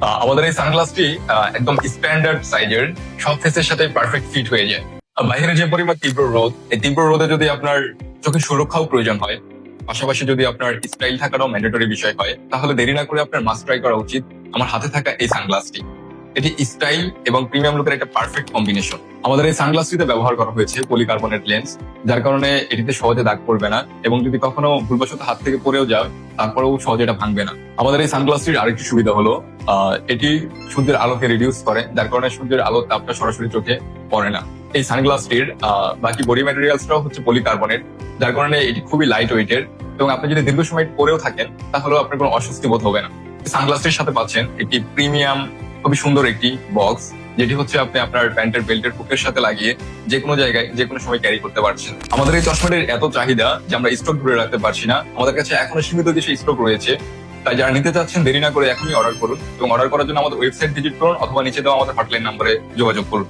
আমাদের এই সানগ্লাসটি একদম স্ট্যান্ডার্ড সাইজের, সব ফেসের সাথে পারফেক্ট ফিট হয়ে যায়। বাইরে যে পরিমাণ তীব্র রোদ, এই তীব্র রোদে যদি আপনার চোখের সুরক্ষাও প্রয়োজন হয়, পাশাপাশি যদি আপনার স্টাইল থাকাটাও ম্যান্ডেটরি বিষয় হয়, তাহলে দেরি না করে আপনার মাস্ট ট্রাই করা উচিত আমার হাতে থাকা এই সানগ্লাসটি। এটি স্টাইল এবং প্রিমিয়াম লুকের একটা পারফেক্ট কম্বিনেশন। আমাদের এই সানগ্লাসটিতে ব্যবহার করা হয়েছে পলিকার্বনেট লেন্স, যার কারণে এটিতে সহজে দাগ পড়বে না, এবং যদি কখনো ভুলবশত হাত থেকে পড়েও যায় তারপরেও সহজে এটা ভাঙবে না। আমাদের এই সানগ্লাসটির আরেকটি সুবিধা হলো এটি সূর্যের আলোকে রিডিউস করে, যার কারণে সূর্যের আলোর তাপটা সরাসরি চোখে পড়ে না। এই সানগ্লাসটির বাকি বডি ম্যাটেরিয়ালসটাও হচ্ছে পলিকার্বনেট, যার কারণে এটি খুবই লাইট ওয়েটের, এবং আপনি যদি দীর্ঘ সময় পরেও থাকেন তাহলেও আপনার কোনো অস্বস্তি বোধ হবে না। সানগ্লাসটির সাথে পাচ্ছেন একটি প্রিমিয়াম খুবই সুন্দর একটি বক্স, যেটি হচ্ছে আপনি আপনার প্যান্টের বেল্টের হুকের সাথে লাগিয়ে যে কোনো জায়গায় যে কোনো সময় ক্যারি করতে পারছেন। আমাদের এই চশমাটির এত চাহিদা যে আমরা স্টক ধরে রাখতে পারছি না, আমাদের কাছে এখনো সীমিত কিছু স্টক রয়েছে। তাই যারা নিতে চাচ্ছেন দেরি না করে এখনই অর্ডার করুন, এবং অর্ডার করার জন্য আমাদের ওয়েবসাইট ভিজিট করুন অথবা নিচে দেওয়া আমাদের হটলাইন নম্বরে যোগাযোগ করুন।